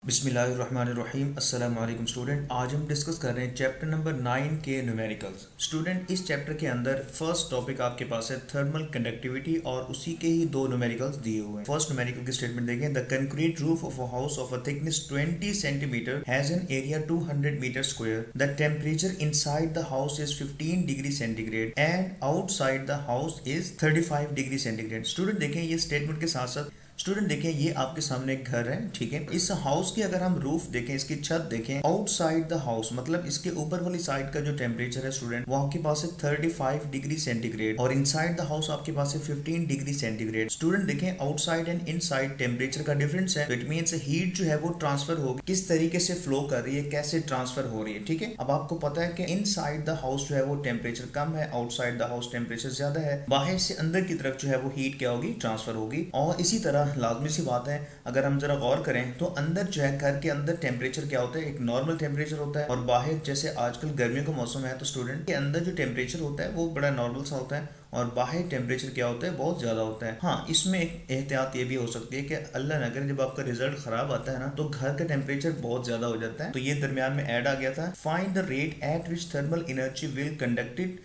बिस्मिल्लाहिर्रहमानिर्रहीम अस्सलाम वालेकुम स्टूडेंट। आज हम डिस्कस कर रहे हैं चैप्टर नंबर 9 के न्यूमेरिकल्स। स्टूडेंट, इस चैप्टर के अंदर फर्स्ट टॉपिक आपके पास है थर्मल कंडक्टिविटी और उसी के ही दो न्यूमेरिकल्स दिए हुए हैं। फर्स्ट न्यूमेरिकल की स्टेटमेंट देखें। The concrete roof of a house of a thickness 20 centimetre has an area 200 metre square. The temperature inside the house is 15 degree centigrade and outside the house is 35 degree centigrade. Student देखें, ये statement के साथ साथ student देखें, ये आपके सामने एक घर है, ठीक है। इस हाउस की अगर हम रूफ देखें, इसकी छत देखें, आउटसाइड द हाउस मतलब इसके ऊपर वाली साइड का जो टेम्परेचर है स्टूडेंट, वो आपके पास है 35 डिग्री सेंटीग्रेड और इनसाइड द हाउस आपके पास है 15 डिग्री सेंटीग्रेड। स्टूडेंट देखें, आउटसाइड एंड इनसाइड टेम्परेचर का डिफरेंस है, इट मींस हीट जो है वो ट्रांसफर होगी, किस तरीके से फ्लो कर रही है, कैसे ट्रांसफर हो रही है, ठीक है। अब आपको पता है कि इनसाइड द हाउस जो है वो टेम्परेचर कम है, आउटसाइड द हाउस टेम्परेचर ज्यादा है, बाहर से अंदर की तरफ जो है वो हीट क्या होगी, ट्रांसफर होगी। और इसी तरह लाजमी सी बात है, अगर हम जरा गौर करें तो अंदर जो है घर के अंदर टेम्परेचर क्या होता है, एक नॉर्मल टेम्परेचर होता है, और बाहर जैसे आजकल गर्मियों का मौसम है तो स्टूडेंट के अंदर जो टेम्परेचर होता है वो बड़ा नॉर्मल सा होता है और बाहर टेम्परेचर क्या होता है, बहुत ज़्यादा होता है। हाँ, इसमें एक एहतियात ये भी हो सकती है कि अल्लाह न करे जब आपका रिजल्ट खराब आता है ना तो घर का टेम्परेचर बहुत ज़्यादा हो जाता है, तो ये दरमियान में ऐड आ गया था। Find the rate at which thermal energy will conducted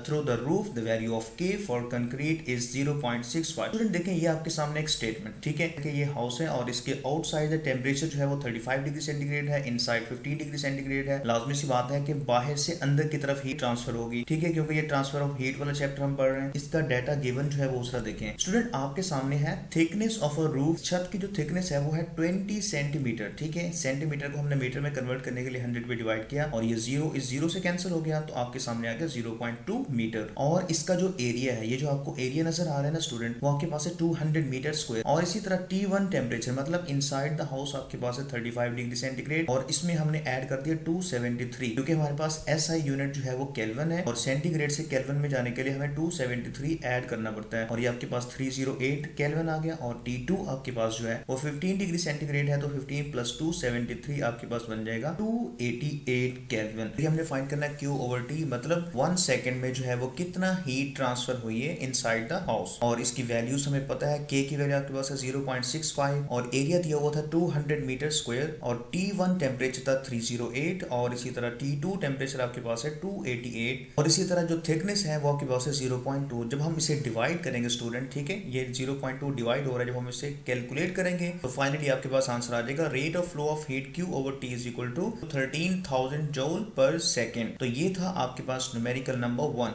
through the roof, the value of के फॉर कंक्रीट इज 0.65। स्टूडेंट देखें, ये आपके सामने एक स्टेटमेंट, ठीक है, कि ये हाउस है और इसके आउटसाइड द टेम्परेचर जो है वो 35 डिग्री सेंटीग्रेड है, इनसाइड 15 डिग्री सेंटीग्रेड है। लाजमी सी बात है कि बाहर से अंदर की तरफ हीट ट्रांसफर होगी, ठीक है, क्योंकि ये ट्रांसफर ऑफ हीट वाला चैप्टर हम पढ़ रहे हैं। इसका डाटा गिवन जो है वो उसका देखें। स्टूडेंट आपके सामने है थिकनेस ऑफ अ रूफ, छत की जो थिकनेस है वो है 20 सेंटीमीटर, ठीक है। सेंटीमीटर को हमने मीटर में कन्वर्ट करने के लिए 100 पे डिवाइड किया और ये जीरो इस जीरो से कैंसिल हो गया तो आपके सामने आ गया 0.2 मीटर। और इसका जो एरिया है, ये जो आपको एरिया नजर आ रहा है ना स्टूडेंट, वो आपके पास है 200 मीटर स्क्वायर। और इसी तरह T1 टेम्परेचर मतलब इनसाइड द हाउस आपके पास है 35 डिग्री सेंटीग्रेड और इसमें हमने ऐड कर दिया 273, क्योंकि हमारे पास SI यूनिट जो है वो केल्विन है और सेंटीग्रेड से केल्विन में जाने के लिए हमें 273 ऐड करना पड़ता है और ये आपके पास 308 केल्विन आ गया। और T2 आपके पास जो है वो 15 डिग्री सेंटीग्रेड है, तो 15 प्लस 273 आपके पास बन जाएगा 288 केल्विन। ये हमने फाइंड करना है Q/T मतलब 1 सेकंड में जो है वो कितना हीट ट्रांसफर हुई है इनसाइड द हाउस। और इसकी वैल्यूज हमें पता है, K की वैल्यू आपके पास है 0.65 और एरिया दिया हुआ था 200 मीटर स्क्वायर और T1 टेम्परेचर था 308 और इसी तरह T2 टेम्परेचर आपके पास है 288 और इसी तरह जो थिकनेस है वो आपके पास है 0.2। जब हम इसे डिवाइड करेंगे स्टूडेंट, ठीक है, ये 0.2 डिवाइड हो रहा है, जब हम इसे कैलकुलेट करेंगे तो फाइनली आपके पास आंसर आ जाएगा rate of flow of heat Q/T is equal to 13,000 joule per second. तो ये था आपके पास न्यूमेरिकल नंबर 1।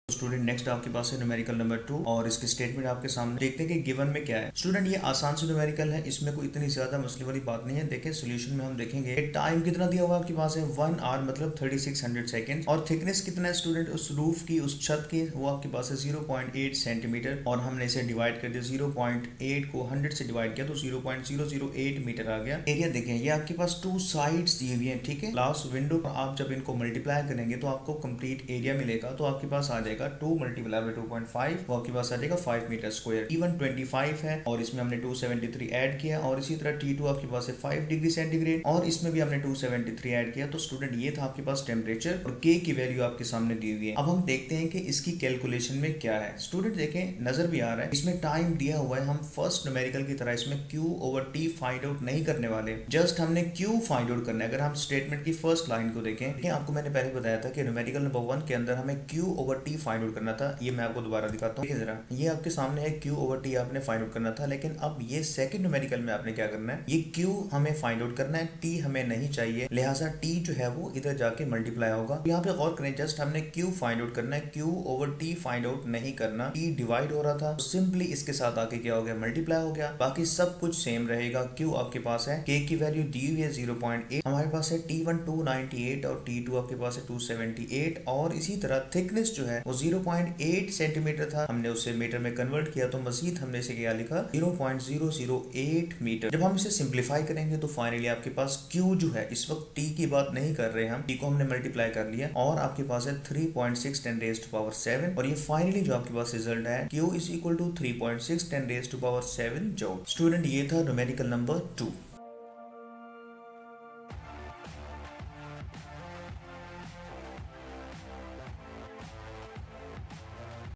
स्टूडेंट नेक्स्ट आपके पास है न्यूमेरिकल नंबर 2 और इसके स्टेटमेंट आपके सामने देखते हैं कि गिवन में क्या है। स्टूडेंट ये आसान से न्यूमेरिकल है, इसमें कोई इतनी ज्यादा मसले वाली बात नहीं है। देखें सोल्यूशन में हम देखेंगे टाइम कितना दिया हुआ आपके पास है 1 आवर मतलब 3600 सेकंड और थिकनेस कितना है स्टूडेंट उस रूफ की, उस छत की, वो आपके पास है 0.8 सेंटीमीटर और हमने इसे डिवाइड कर दिया, 0.8 को 100 से डिवाइड किया तो 0.008 मीटर आ गया। एरिया देखें, ये आपके पास 2 साइड्स दी हुई है, ठीक है। लास्ट विंडो आप जब इनको मल्टीप्लाई करेंगे तो आपको कंप्लीट एरिया मिलेगा, तो आपके पास आ जाएगा 2 मल्टीप्लाई बाय 2.5 वो आपके पास आ जाएगा 5 मीटर स्क्वायर। T1 25 है और इसमें हमने 273 ऐड किया और इसी तरह T2 आपके पास है 5 डिग्री सेंटीग्रेड और इसमें भी हमने 273 ऐड किया। तो स्टूडेंट ये था आपके पास टेम्परेचर और K की वैल्यू आपके सामने दी हुई है। अब हम देखते हैं कि इसकी कैलकुलेशन में क्या है। स्टूडेंट देखें, नजर भी आ रहा है इसमें टाइम दिया हुआ है, हम फर्स्ट न्यूमेरिकल की तरह इसमें Q/T फाइंड आउट नहीं करने वाले, जस्ट हमने Q फाइंड आउट करना है। अगर हम स्टेटमेंट की फर्स्ट लाइन को देखें, आपको मैंने पहले बताया था कि न्यूमेरिकल नंबर 1 के अंदर हमें Q/T फाइंड आउट करना था। ये मैं आपको दोबारा दिखाता हूँ, जरा ये आपके सामने है Q/T आपने फाइंड आउट करना था, लेकिन अब ये सेकंड न्यूमेरिकल में आपने क्या करना है, ये Q हमें फाइंड आउट करना है, T हमें नहीं चाहिए, लिहाजा T जो है वो इधर जाके मल्टीप्लाई होगा। यहाँ पे गौर करें, जस्ट हमने Q फाइंड आउट करना है, Q/T फाइंड आउट नहीं करना। T डिवाइड हो रहा था तो सिंपली इसके साथ आके क्या हो गया, मल्टीप्लाई हो गया, बाकी सब कुछ सेम रहेगा। Q आपके पास है, K की वैल्यू दी हुई है 0.8, हमारे पास है T1 298 और T2 आपके पास है 278 और इसी तरह थिकनेस जो है वो 0.8 सेंटीमीटर था, हमने उसे मीटर में कन्वर्ट किया तो मजीद हमने इसे क्या लिखा 0.008 मीटर। जब हम इसे सिंप्लीफाई करेंगे तो फाइनली आपके पास Q जो है, इस वक्त T की बात नहीं कर रहे हम, T को हमने मल्टीप्लाई कर लिया और आपके पास है 3.6 10 raised to power 7 और ये फाइनली जो आपके पास रिजल्ट है Q is equal to 3.6 10 raised to power 7 joule. Student ये था न्यूमेरिकल नंबर 2।